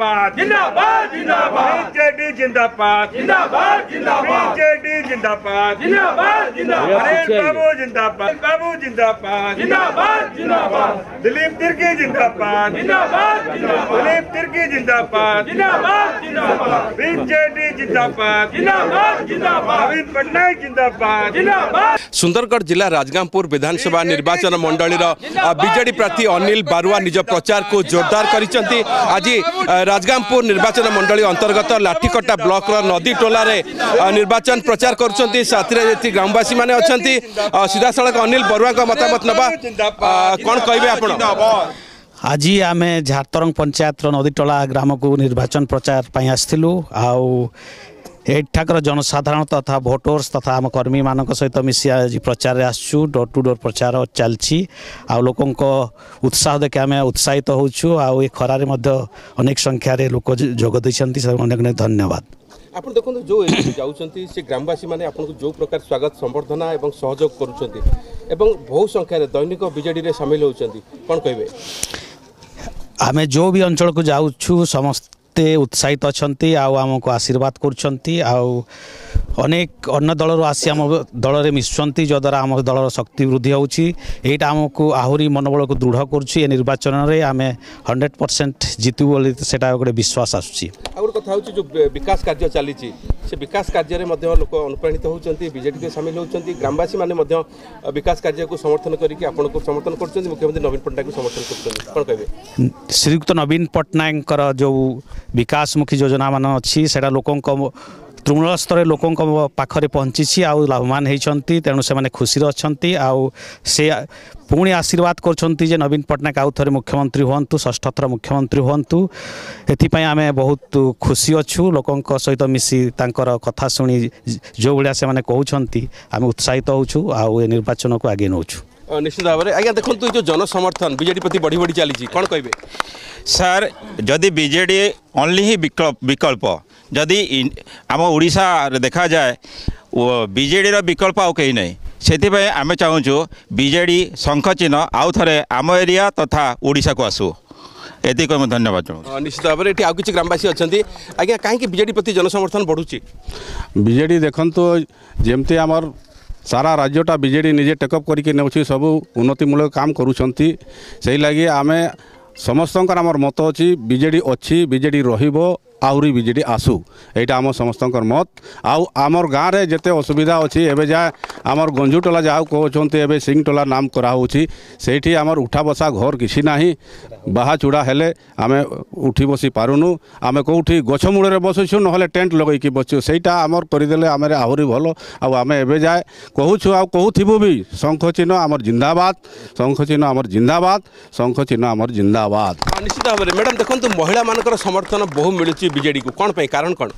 जिंदाबाद जिंदाबाद जिंदाबाद बीजेडी जिंदाबाद जिंदाबाद जिंदाबाद बीजेडी जिंदाबाद जिंदाबाद जिंदाबाद बाबू जिंदाबाद जिंदाबाद जिंदाबाद दिलीप तिर्की जिंदाबाद जिंदाबाद दिलीप तिर्की जिंदाबाद जिंदाबाद जिंदाबाद बीजेडी जिंदाबाद जिंदाबाद जिंदाबाद नवीन पटनायक जिंदाबाद जिंदाबाद। सुंदरगढ़ जिला राजगांगपुर विधानसभा निर्वाचन मंडली बीजेडी प्रार्थी अनिल बारुआ निज प्रचार को जोरदार करिसेंती। आज राजगांगपुर निर्वाचन मंडली अंतर्गत लाठीकटा ब्लॉक नदी टोला निर्वाचन प्रचार करुछंती। साथी ग्रामवासी माने अछंती। सीधा सड़क अनिल बरुआ का मतामत नबा कौन कहबे आपण? आज आम झारतरंग पंचायत नदीटोला ग्राम को निर्वाचन प्रचार पर आसलु एठाकर जनसाधारण तथा भोटर्स तथा आम कर्मी मान सहित मिसी आज प्रचार आसु डोर टू डोर प्रचार चलछि। आ लोकों उत्साह देखि आम उत्साहित होछु। आ खरारे अनेक संख्यार लोक जोग दैछंती। अनेक अनेक धन्यवाद। आप देखो जो जाऊँगी से ग्रामवासी मैंने आपको जो प्रकार स्वागत संबर्धना और सहयोग करुँच बहु संख्यार दैनिक बीजेडी सामिल होती कौन कहे? आम जो भी अंचल को जाऊँ समस्त उत्साहित अच्छा आमको आशीर्वाद कर अनेक अन्य दल आसी आम दल में मिशुंट जद्वारा आम दल शक्ति वृद्धि होटा आमको आहरी मनोबल को दृढ़ कर निर्वाचन में आम 100% जीतु बोली से गोटे विश्वास आसूँ। कथा हो जो विकास कार्य चली से विकास कार्य में लोक अनुप्राणित होती बीजेडी के सामिल होती ग्रामवासी मैंने विकास कार्य को समर्थन करके आपको समर्थन कर मुख्यमंत्री नवीन पट्टनायक को समर्थन कर कौन कहे? श्रीयुक्त नवीन पट्टनायक जो विकासमुखी योजना मान अच्छी से लोकों तृणमूल स्तर लोकों पाखरे पहुँची आउ लाभवान होती तेणु से मैंने खुशी अच्छा आउ से पुणी आशीर्वाद कर नवीन पट्टनायक आउ थे मुख्यमंत्री हूँ षष्ठ थर मुख्यमंत्री हूँ। एपाई आम बहुत खुशी अच्छू लोकों सहित मिसी कथा शुणी जो भाया से कहते आम उत्साहित होचु आउ निर्वाचन को आगे नौचु। निश्चित भाव में आज्ञा देखो जो जनसमर्थन बीजेडी प्रति बढ़ी बढ़ी चली कौन कहे? सर जदि बीजेडी ओनली ही विकल्प जदि आम ओडिशा देखा जाए बीजेडी विकल्प आउ कहीं नहीं से आम चाहूँ बीजेडी शंख चिन्ह आउ थे आम एरिया तथा ओडिशा को आसू ये कह धन्यवाद चाहूँ। निश्चित भाव में आउ कि ग्रामवासी अच्छा आज्ञा कहीं बीजेडी प्रति जनसमर्थन बढ़ुची? बीजेडी देखु जमती आमर सारा राज्यटा बीजेडी निजे टेकअप करके नौछि सबू उन्नतिमूलक काम करूछंती से लगी आम समस्त आमर मत अच्छी बीजेडी अच्छी बीजेडी रहिबो आहरी बीजेडी आसू यहाँ आम समस्त मत आउ आमर गाँव में जिते असुविधा अच्छी एवं जाए आमर गंजुटोला जहाँ कहते हैं सिंहटोला नाम कराऊँगी से आमर उठा बसा घर किसी ना बाहा चूड़ा हेले आम उठी बसी पारुनु आम कौटी गछमूल बसुछु ना टेंट लगेकि बसु सेटा आमर करदे आम आहरी भल आम एवं जाए कहूँ आ कहूँ भी शंख चिन्ह आमर जिंदाबाद शंख चिन्ह आमर जिंदाबाद शंख चिन्ह आमर जिंदाबाद। निश्चित भाव में मैडम देखो महिला मान समर्थन बहु मिलूँ बीजेडी को कौन पे कारण कौन?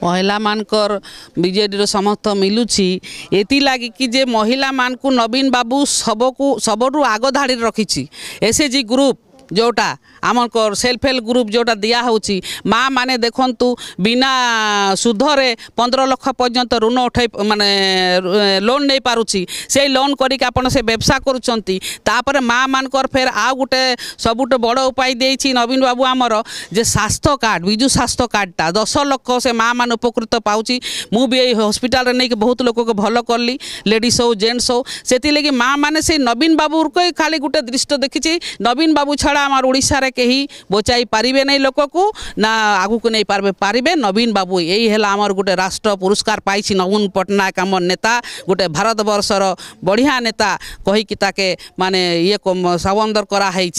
महिला मानकर बीजेडी समर्थ मिलुछि एति लागी कि जे महिला मान को नवीन बाबू सबरू आग धाड़ी रखी एसएचजी ग्रुप जोटा आमर सेल्फ हेल्प ग्रुप जोटा दिया होची माँ माने देखंतु बिना सुधरे 15 लाख पर्यंत ऋण उठाई माने लोन नहीं पारुची से लोन करिक आपण से व्यवसाय करूचंती तापर माँ मानकर फेर आ गुटे सबुट बड़ उपाय देछि नवीन बाबू आमर जे स्वास्थ्य कार्ड विजु स्वास्थ्य कार्डटा 10 लाख से माँ मान उपकृत पाउची मु भी हॉस्पिटल रे नहीं बहुत लोक को भल करली लेडीज हो जेंट्स हो सेति लगी माँ माने से नवीन बाबू को खाली गुटे दृश्य देखिछि नवीन बाबू छड़ा आमर ओडिशा रे कहीं बचाई पारिबे नहीं लोक को ना आगु को नहीं पारिबे नवीन बाबू यही है आमर गोटे राष्ट्र पुरस्कार पाई नवीन पट्टनायक आम नेता गोटे भारत वर्षर बढ़िया नेता कहीकि ताके माने ये सबंदर कराई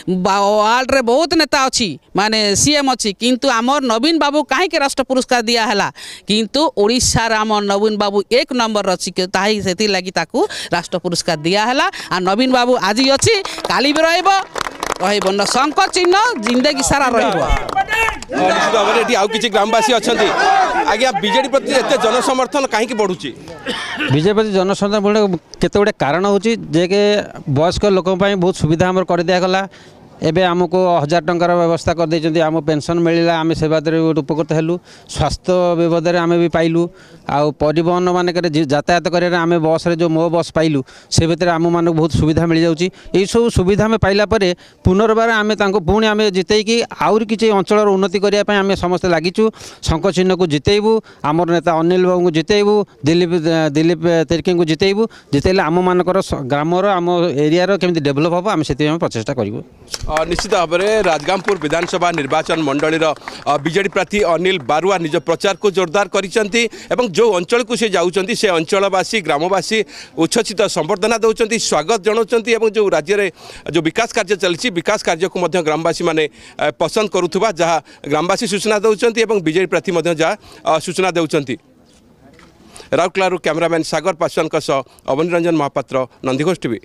वर्ल्ड रे बहुत नेता अच्छी माने सीएम अच्छी किंतु आमर नवीन बाबू कहीं राष्ट्र पुरस्कार दिया है किंतु ओडिशा रे आमर नवीन बाबू 1 नंबर अच्छी से लगी ताकू राष्ट्र पुरस्कार दिया है आ नवीन बाबू आज अच्छी काली भी रहिबो कहबो शंख चिन्ह जिंदगी सारा आउ कि ग्रामवासी अच्छा आज्ञा बीजेडी प्रति एत जनसमर्थन कहीं बढ़ुची? बीजेपी प्रति जनसमर्थन बढ़े केते गुड़े कारण होची जे के वयस्क लोक बहुत सुविधा आमर कर दिया गला एबे आमको 1000 टंकार व्यवस्था कर देछन्ती आम पेंशन मिलला आम से बादरे उपकृत हेलु स्वास्थ्य व्यवधारे आम भी पाइलु आ परिवहन मानक यातायात कर आम बस रे जो मो बस पाइलु से भितर आम मान बहुत सुविधा मिल जाउची एई सब सुविधा में पाइला परे पुनर्बार आम पुणी आम जितेकी आउर किछि अंचल उन्नति करिया पय आम समस्त लागिचु शंख चिन्ह को जितेबू आमर नेता अनिल बाबू को जितेबू दिलीप तिर्की को जितेबू जितेले आम मानकर ग्रामर आम एरिया केମିତି डेभलप हम आम से प्रचेषा करूँ। निश्चित भाव में राजगामपुर विधानसभा निर्वाचन मंडलीर बीजेडी प्रार्थी अनिल बारुआ निज प्रचार को जोरदार करिसेंती एवं जो अंचल को से जाउचंती से अंचलवासी ग्रामवासी उच्छ्वसित संबर्धना दौरान स्वागत जनाउछंती एवं जो राज्य में जो विकास कार्य चलछि विकास कार्य को मध्य ग्रामवासी माने पसंद करुथुबा जहाँ ग्रामवासी सूचना दौरान एवं बीजेडी प्रार्थी मध्य जहाँ सूचना दौरान। राउरकेलारू कैमरामैन सागर पासवान अवनी रंजन महापात्र नंदीघोष टीवी।